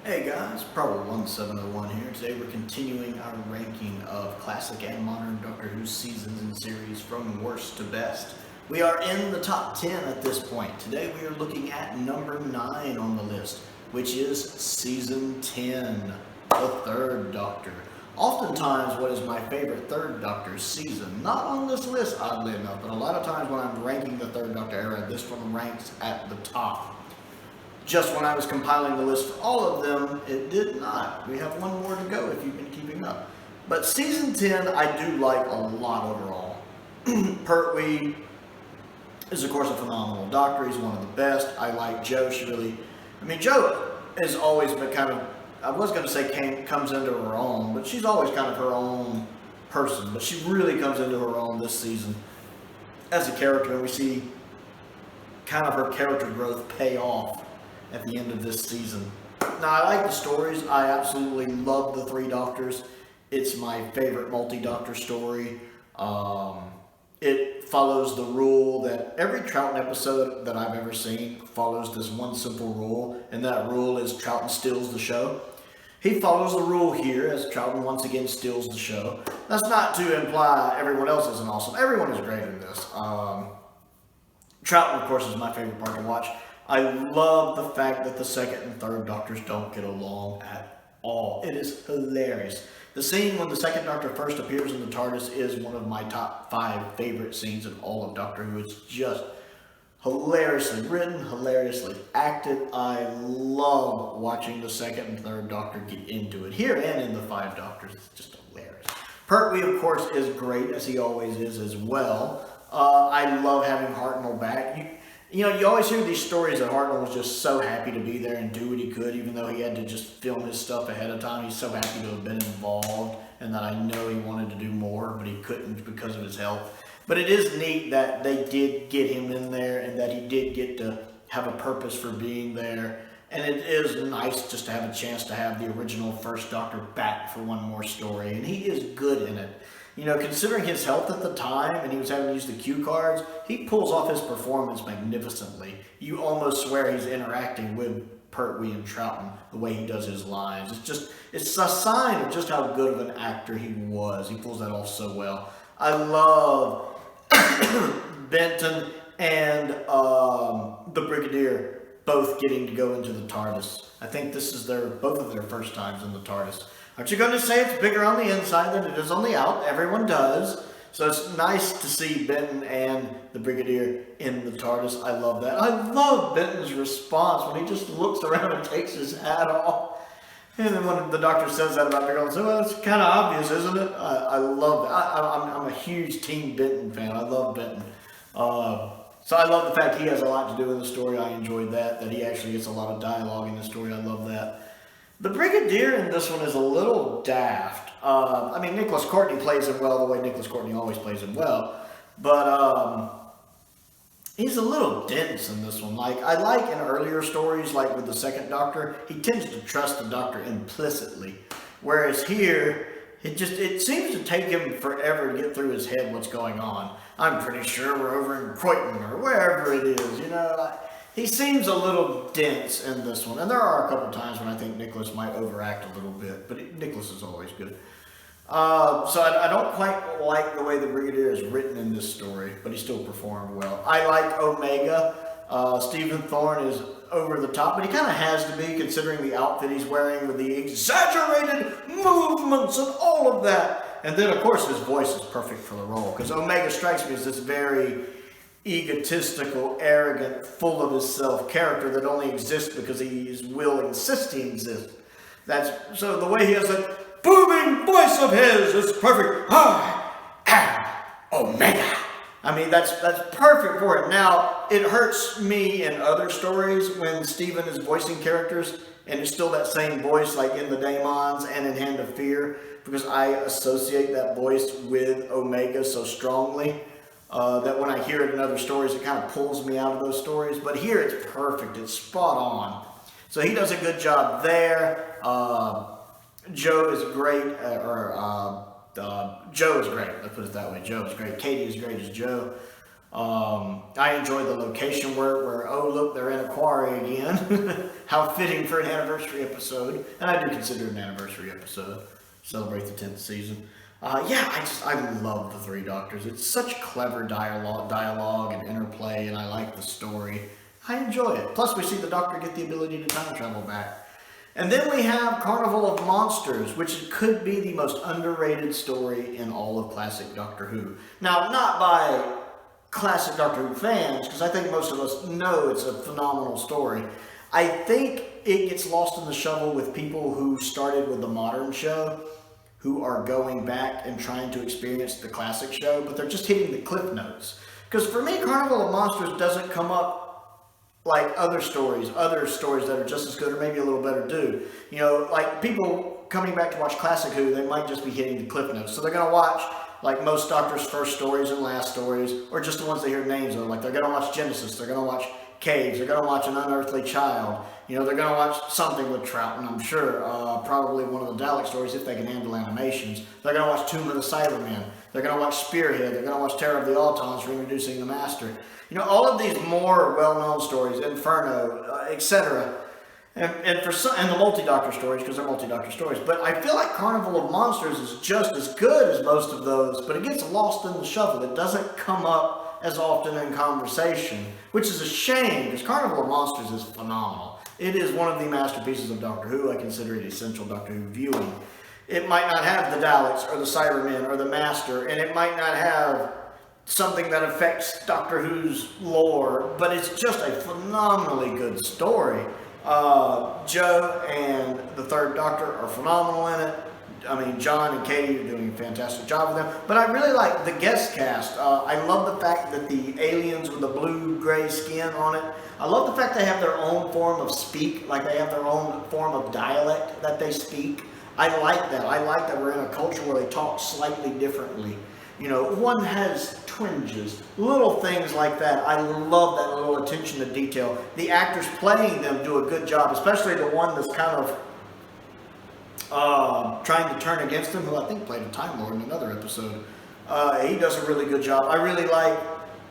Hey guys, Prowl 1701 here. Today we're continuing our ranking of classic and modern Doctor Who seasons and series from worst to best. We are in the top 10 at this point. Today we are looking at number 9 on the list, which is season 10, the Third Doctor. Oftentimes what is my favorite Third Doctor season, not on this list oddly enough, but a lot of times when I'm ranking the Third Doctor era, this one ranks at the top. Just when I was compiling the list for all of them, it did not. We have one more to go if you've been keeping up. But season 10, I do like a lot overall. Pertwee is, of course, a phenomenal doctor. He's one of the best. I like Jo. Jo has always been kind of, I was going to say comes into her own, but she's always kind of her own person. But she really comes into her own this season as a character, and we see kind of her character growth pay off at the end of this season. Now, I like the stories. I absolutely love the Three Doctors. It's my favorite multi-doctor story. It follows the rule that every Troughton episode that I've ever seen follows this one simple rule, and that rule is Troughton steals the show. He follows the rule here as Troughton once again steals the show. That's not to imply everyone else isn't awesome. Everyone is great in this. Troughton, of course, is my favorite part to watch. I love the fact that the second and third Doctors don't get along at all. It is hilarious. The scene when the second Doctor first appears in the TARDIS is one of my top 5 favorite scenes in all of Doctor Who. It's just hilariously written, hilariously acted. I love watching the second and third Doctor get into it. Here and in the 5 Doctors, it's just hilarious. Pertwee, of course, is great, as he always is as well. I love having Hartnell back. You know, you always hear these stories that Hartnell was just so happy to be there and do what he could, even though he had to just film his stuff ahead of time. He's so happy to have been involved, and that I know he wanted to do more, but he couldn't because of his health. But it is neat that they did get him in there, and that he did get to have a purpose for being there. And it is nice just to have a chance to have the original First Doctor back for one more story, and he is good in it. You know, considering his health at the time and he was having to use the cue cards, he pulls off his performance magnificently. You almost swear he's interacting with Pertwee and Troughton the way he does his lines. It's a sign of just how good of an actor he was. He pulls that off so well. I love Benton and the Brigadier both getting to go into the TARDIS. I think this is both of their first times in the TARDIS. Aren't you going to say it's bigger on the inside than it is on the out? Everyone does. So it's nice to see Benton and the Brigadier in the TARDIS. I love that. I love Benton's response when he just looks around and takes his hat off. And then when the Doctor says that about Big Old, so well, it's kind of obvious, isn't it? I love that. I'm a huge Team Benton fan. I love Benton. So I love the fact he has a lot to do in the story. I enjoyed that he actually gets a lot of dialogue in the story. I love that. The Brigadier in this one is a little daft. Nicholas Courtney plays him well the way Nicholas Courtney always plays him well. But he's a little dense in this one. Like, I like in earlier stories, like with the second Doctor, he tends to trust the Doctor implicitly. Whereas here, it seems to take him forever to get through his head what's going on. I'm pretty sure we're over in Croydon or wherever it is, you know. He seems a little dense in this one, and there are a couple times when I think Nicholas might overact a little bit, but Nicholas is always good. So I don't quite like the way the Brigadier is written in this story, but he still performed well. I like Omega. Stephen Thorne is over the top, but he kind of has to be considering the outfit he's wearing with the exaggerated movements and all of that. And then, of course, his voice is perfect for the role, because Omega strikes me as this very egotistical, arrogant, full of himself character that only exists because his will insists he exists. So the way he has that booming voice of his is perfect. I am Omega. That's perfect for it. Now, it hurts me in other stories when Stephen is voicing characters and it's still that same voice, like in The Daemons and in Hand of Fear, because I associate that voice with Omega so strongly. That when I hear it in other stories, it kind of pulls me out of those stories. But here it's perfect. It's spot on. So he does a good job there. Jo is great. Jo is great. Let's put it that way. Jo is great. Katie is great as Jo. I enjoy the location where oh look, they're in a quarry again. How fitting for an anniversary episode, and I do consider it an anniversary episode. Celebrate the 10th season. I love the Three Doctors. It's such clever dialogue and interplay, and I like the story. I enjoy it. Plus, we see the Doctor get the ability to time travel back. And then we have Carnival of Monsters, which could be the most underrated story in all of classic Doctor Who. Now, not by classic Doctor Who fans, because I think most of us know it's a phenomenal story. I think it gets lost in the shuffle with people who started with the modern show, who are going back and trying to experience the classic show, but they're just hitting the cliff notes. Because for me, Carnival of Monsters doesn't come up like other stories that are just as good or maybe a little better do. You know, like people coming back to watch classic Who, they might just be hitting the cliff notes. So they're going to watch like most Doctor's first stories and last stories, or just the ones they hear names of. Like they're going to watch Genesis, they're going to watch Caves, they're going to watch An Unearthly Child. You know, they're going to watch something with Troughton, I'm sure. Probably one of the Dalek stories if they can handle animations. They're going to watch Tomb of the Cybermen. They're going to watch Spearhead. They're going to watch Terror of the Autons, Reintroducing the Master. You know, all of these more well-known stories, Inferno, etc. And for some, and the multi-Doctor stories, because they're multi-Doctor stories. But I feel like Carnival of Monsters is just as good as most of those, but it gets lost in the shuffle. It doesn't come up as often in conversation, which is a shame, because Carnival of Monsters is phenomenal. It is one of the masterpieces of Doctor Who. I consider it essential Doctor Who viewing. It might not have the Daleks or the Cybermen or the Master, and it might not have something that affects Doctor Who's lore, but it's just a phenomenally good story. Joe and the Third Doctor are phenomenal in it. I mean, John and Katie are doing a fantastic job with them. But I really like the guest cast. I love the fact that the aliens with the blue-gray skin on it, I love the fact they have their own form of speak, like they have their own form of dialect that they speak. I like that. I like that we're in a culture where they talk slightly differently. You know, one has twinges, little things like that. I love that little attention to detail. The actors playing them do a good job, especially the one that's kind of trying to turn against him, who I think played a Time Lord in another episode. He does a really good job. I really like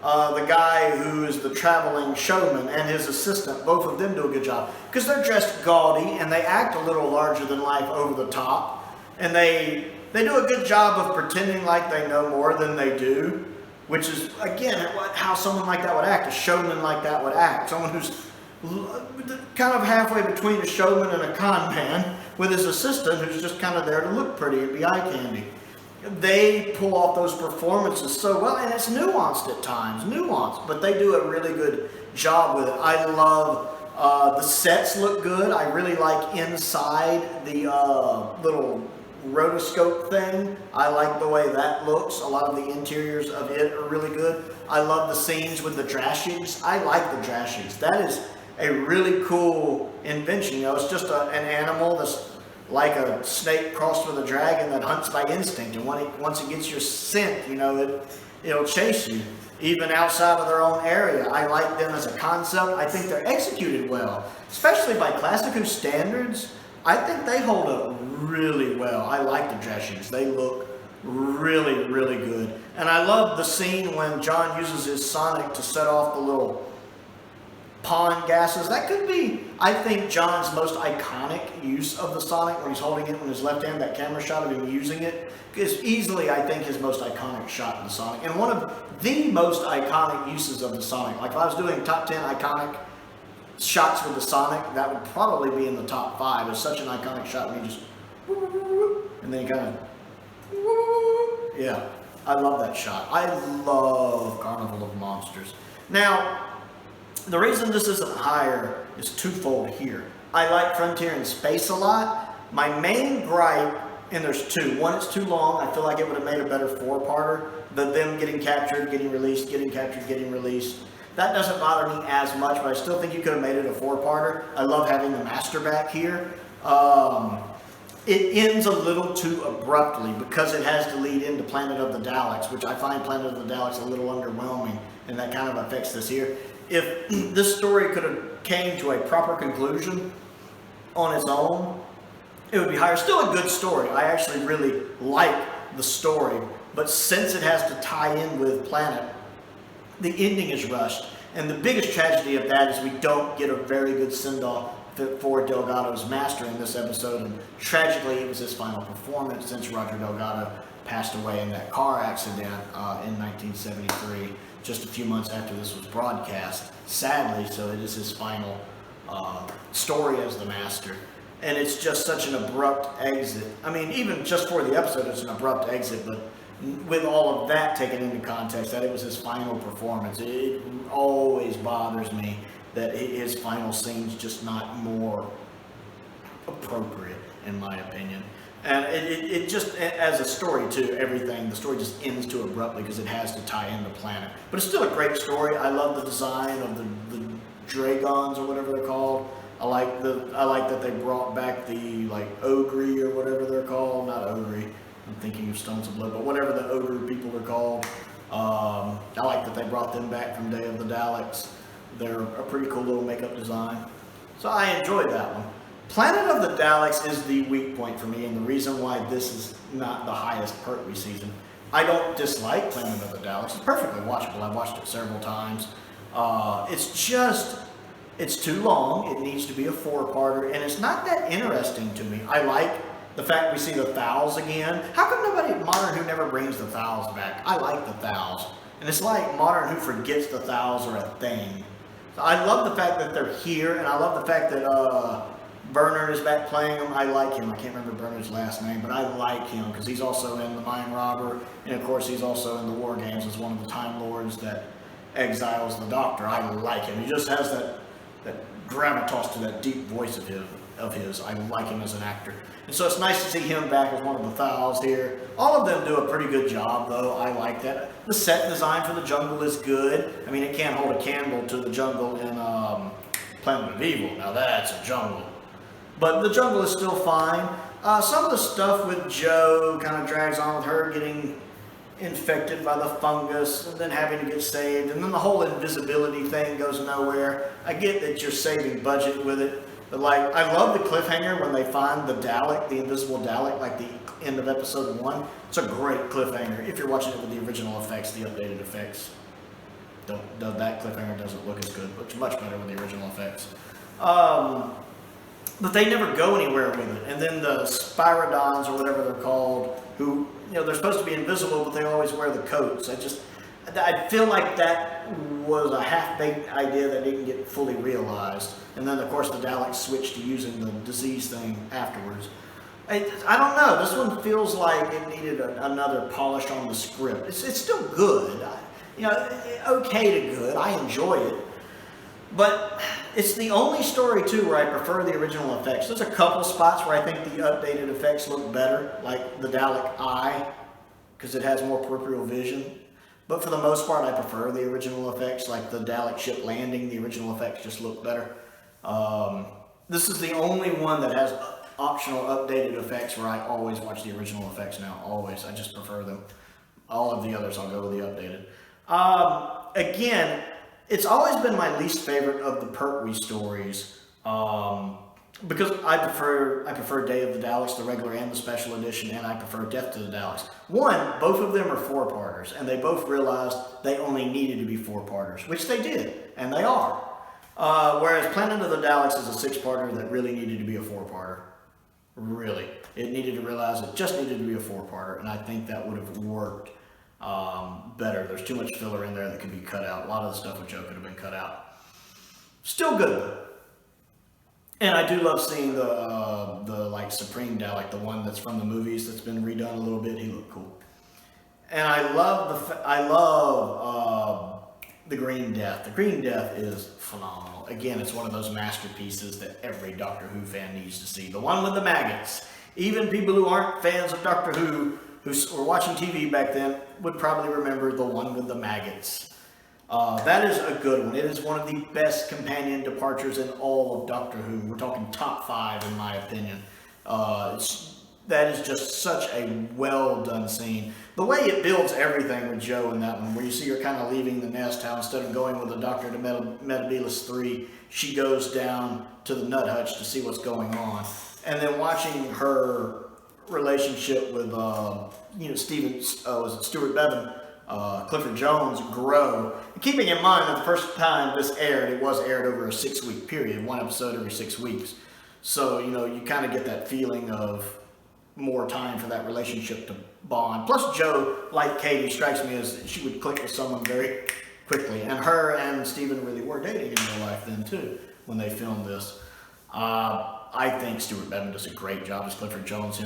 the guy who is the traveling showman and his assistant. Both of them do a good job because they're dressed gaudy and they act a little larger than life, over the top, and they do a good job of pretending like they know more than they do, which is, again, how someone like that would act, a showman like that would act. Someone who's kind of halfway between a showman and a con man, with his assistant who's just kind of there to look pretty and be eye candy. They pull off those performances so well, and it's nuanced at times, but they do a really good job with it. I love the sets look good. I really like inside the little rotoscope thing. I like the way that looks. A lot of the interiors of it are really good. I love the scenes with the Drashigs. I like the Drashigs. That is a really cool invention. You know, it's just an animal that's like a snake crossed with a dragon that hunts by instinct, and once it gets your scent, you know, it'll chase you even outside of their own area. I like them as a concept. I think they're executed well, especially by Classic Who standards. I think they hold up really well. I like the Drashigs. They look really, really good. And I love the scene when John uses his sonic to set off the little pond gases. That could be, I think, John's most iconic use of the sonic, when he's holding it in his left hand. That camera shot of him using it is easily, I think, his most iconic shot in the sonic. And one of the most iconic uses of the sonic. Like if I was doing top 10 iconic shots with the sonic, that would probably be in the top 5. It's such an iconic shot when he just, and then he kind of, yeah, I love that shot. I love Carnival of Monsters. Now, the reason this isn't higher is twofold here. I like Frontier in Space a lot. My main gripe, and there's two. One, it's too long. I feel like it would have made a better 4-parter. Them getting captured, getting released, getting captured, getting released. That doesn't bother me as much, but I still think you could have made it a 4-parter. I love having the Master back here. It ends a little too abruptly because it has to lead into Planet of the Daleks, which I find Planet of the Daleks a little underwhelming, and that kind of affects this here. If this story could have came to a proper conclusion on its own, it would be higher. Still a good story. I actually really like the story, but since it has to tie in with Planet the ending is rushed. And the biggest tragedy of that is we don't get a very good send-off for Delgado's master in this episode. And tragically, it was his final performance since Roger Delgado passed away in that car accident in 1973, just a few months after this was broadcast. Sadly, so it is his final story as the master. And it's just such an abrupt exit. I mean, even just for the episode, it's an abrupt exit, but with all of that taken into context, that it was his final performance, it always bothers me that his final scene's just not more appropriate, in my opinion. And it just, as a story too, the story just ends too abruptly because it has to tie in the planet. But it's still a great story. I love the design of the dragons or whatever they're called. I like that they brought back the ogre or whatever they're called. Not ogre. I'm thinking of Stones of Blood, but whatever the ogre people are called. I like that they brought them back from Day of the Daleks. They're a pretty cool little makeup design. So I enjoyed that one. Planet of the Daleks is the weak point for me, and the reason why this is not the highest Pertwee season. I don't dislike Planet of the Daleks. It's perfectly watchable. I've watched it several times. It's too long. It needs to be a 4-parter, and it's not that interesting to me. I like the fact we see the Thals again. How come nobody at Modern Who never brings the Thals back? I like the Thals. And it's like Modern Who forgets the Thals are a thing. So I love the fact that they're here, and I love the fact that Bernard is back playing them. I like him. I can't remember Bernard's last name, but I like him because he's also in The Mind Robber, and of course he's also in the War Games as one of the Time Lords that exiles the Doctor. I like him. He just has that gravitas to that deep voice of his. I like him as an actor. And so it's nice to see him back as one of the Thals here. All of them do a pretty good job, though. I like that. The set design for the jungle is good. I mean, it can't hold a candle to the jungle in Planet of Evil. Now that's a jungle. But the jungle is still fine. Some of the stuff with Jo kind of drags on with her getting infected by the fungus and then having to get saved. And then the whole invisibility thing goes nowhere. I get that you're saving budget with it. But I love the cliffhanger when they find the Dalek, the invisible Dalek, like the end of episode 1. It's a great cliffhanger. If you're watching it with the original effects, the updated effects, that cliffhanger doesn't look as good. It looks much better with the original effects. But they never go anywhere with it. And then the Spyrodons, or whatever they're called, who, they're supposed to be invisible, but they always wear the coats. I feel like that was a half-baked idea that didn't get fully realized. And then, of course, the Daleks switched to using the disease thing afterwards. I don't know. This one feels like it needed another polish on the script. It's still good. Okay to good. I enjoy it. But it's the only story, too, where I prefer the original effects. There's a couple spots where I think the updated effects look better, like the Dalek eye, because it has more peripheral vision. But for the most part, I prefer the original effects, like the Dalek ship landing. The original effects just look better. This is the only one that has optional updated effects where I always watch the original effects now. Always. I just prefer them. All of the others, I'll go with the updated. Again, it's always been my least favorite of the Pertwee stories. Because I prefer Day of the Daleks, the regular and the special edition, and I prefer Death to the Daleks. One, both of them are 4-parters, and they both realized they only needed to be 4-parters, which they did, and they are. Whereas Planet of the Daleks is a 6-parter that really needed to be a 4-parter. Really. It needed to realize it just needed to be a 4-parter, and I think that would have worked better. There's too much filler in there that could be cut out. A lot of the stuff with Jo could have been cut out. Still good, though. And I do love seeing the Supreme Dalek, the one that's from the movies that's been redone a little bit. He looked cool. And I love the Green Death. The Green Death is phenomenal. Again, it's one of those masterpieces that every Doctor Who fan needs to see. The one with the maggots. Even people who aren't fans of Doctor Who were watching TV back then, would probably remember the one with the maggots. That is a good one. It is one of the best companion departures in all of Doctor Who. We're talking top 5 in my opinion. That is just such a well done scene. The way it builds everything with Jo in that one, where you see her kind of leaving the nest, how instead of going with the Doctor to Metabolus 3, she goes down to the nut hutch to see what's going on. And then watching her relationship with Stuart Bevan Clifford Jones grow. Keeping in mind that the first time this aired, it was aired over a 6-week period, one episode every 6 weeks. So, you know, you kind of get that feeling of more time for that relationship to bond. Plus, Jo, like Katie, strikes me as she would click with someone very quickly. And her and Steven really were dating in real life then, too, when they filmed this. I think Stuart Bevan does a great job as Clifford Jones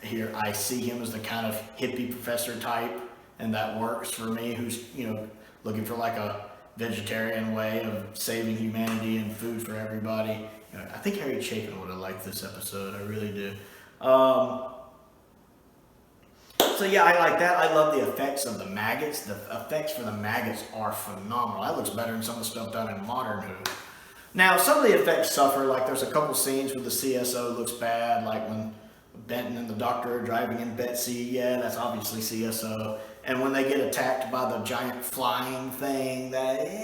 here. I see him as the kind of hippie professor type, and that works for me, who's, you know, looking for like a vegetarian way of saving humanity and food for everybody. You know, I think Harry Chapin would have liked this episode. I really do. So yeah, I like that. I love the effects of the maggots. The effects for the maggots are phenomenal. That looks better than some of the stuff done in Modern Who. Now, some of the effects suffer. Like there's a couple scenes where the CSO looks bad, like when Benton and the Doctor are driving in Betsy. Yeah, that's obviously CSO. And when they get attacked by the giant flying thing, that's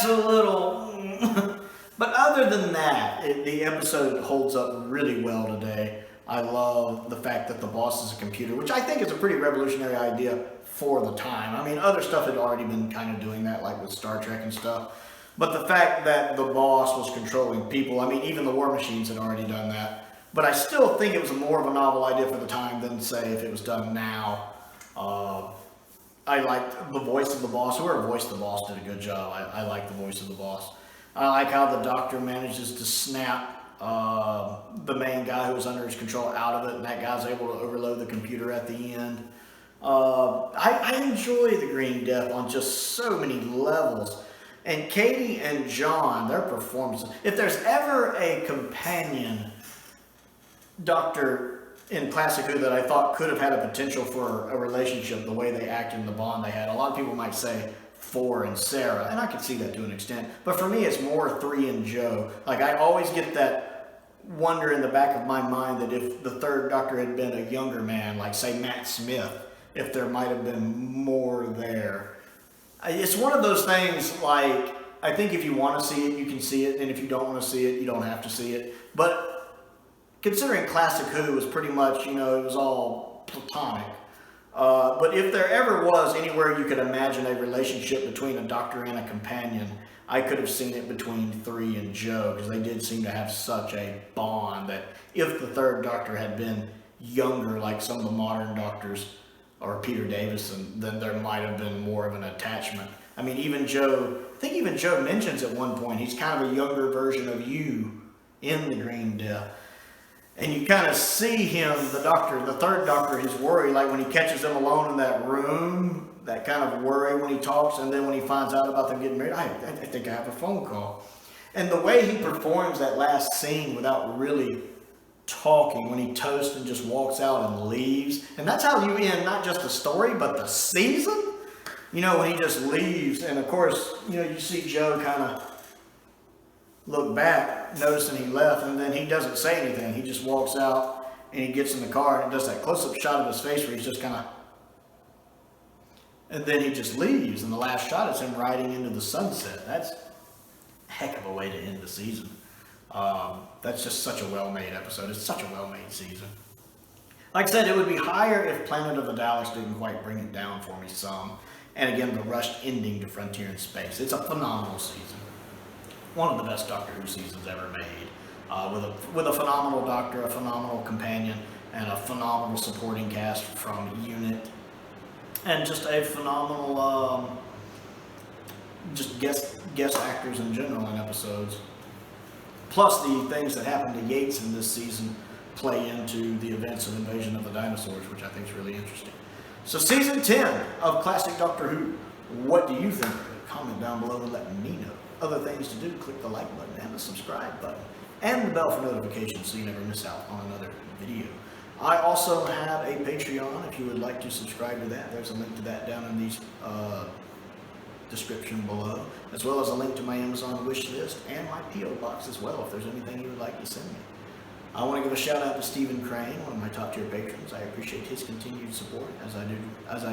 a little... But other than that, the episode holds up really well today. I love the fact that the boss is a computer, which I think is a pretty revolutionary idea for the time. I mean, other stuff had already been kind of doing that, like with Star Trek and stuff. But the fact that the boss was controlling people, I mean, even the War Machines had already done that. But I still think it was more of a novel idea for the time than, say, if it was done now. I liked the voice of the boss. Whoever voiced the boss did a good job. I like the voice of the boss. I like how the Doctor manages to snap the main guy who was under his control out of it, and that guy's able to overload the computer at the end. I enjoy the Green Death on just so many levels. And Katie and John, their performances. If there's ever a companion Doctor in Classic Who that I thought could have had a potential for a relationship, the way they acted and the bond they had, a lot of people might say 4 and Sarah, and I could see that to an extent. But for me, it's more 3 and Jo. Like, I always get that wonder in the back of my mind that if the third Doctor had been a younger man, like, say, Matt Smith, if there might have been more there. It's one of those things, like, I think if you want to see it, you can see it, and if you don't want to see it, you don't have to see it. But considering Classic Who was pretty much, you know, it was all platonic. But if there ever was anywhere you could imagine a relationship between a Doctor and a companion, I could have seen it between 3 and Jo, because they did seem to have such a bond that if the third Doctor had been younger, like some of the modern Doctors, or Peter Davison, then there might have been more of an attachment. I mean, even Jo, I think even Jo mentions at one point, he's kind of a younger version of you in the Green Death. And you kind of see him, the Doctor, the third Doctor, his worry, like when he catches them alone in that room, that kind of worry when he talks, and then when he finds out about them getting married, I think I have a phone call. And the way he performs that last scene without really talking, when he toasts and just walks out and leaves, and that's how you end not just the story, but the season, you know, when he just leaves, and of course, you know, you see Jo kind of look back, noticing he left, and then he doesn't say anything. He just walks out, and he gets in the car, and it does that close-up shot of his face where he's just kind of, and then he just leaves, and the last shot is him riding into the sunset. That's a heck of a way to end the season. That's just such a well-made episode. It's such a well-made season. Like I said, it would be higher if Planet of the Daleks didn't quite bring it down for me some. And again, the rushed ending to Frontier in Space. It's a phenomenal season. One of the best Doctor Who seasons ever made. With a phenomenal Doctor, a phenomenal companion, and a phenomenal supporting cast from Unit. And just a phenomenal, just guest actors in general in episodes. Plus, the things that happened to Yates in this season play into the events of Invasion of the Dinosaurs, which I think is really interesting. So, Season 10 of Classic Doctor Who. What do you think? Comment down below and let me know. Other things to do, click the like button and the subscribe button. And the bell for notifications so you never miss out on another video. I also have a Patreon if you would like to subscribe to that. There's a link to that down in the description below, as well as a link to my Amazon wish list and my P.O. box as well if there's anything you would like to send me. I want to give a shout out to Stephen Crane, one of my top tier patrons. I appreciate his continued support as I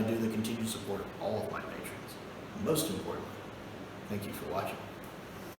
do the continued support of all of my patrons. Most importantly, thank you for watching.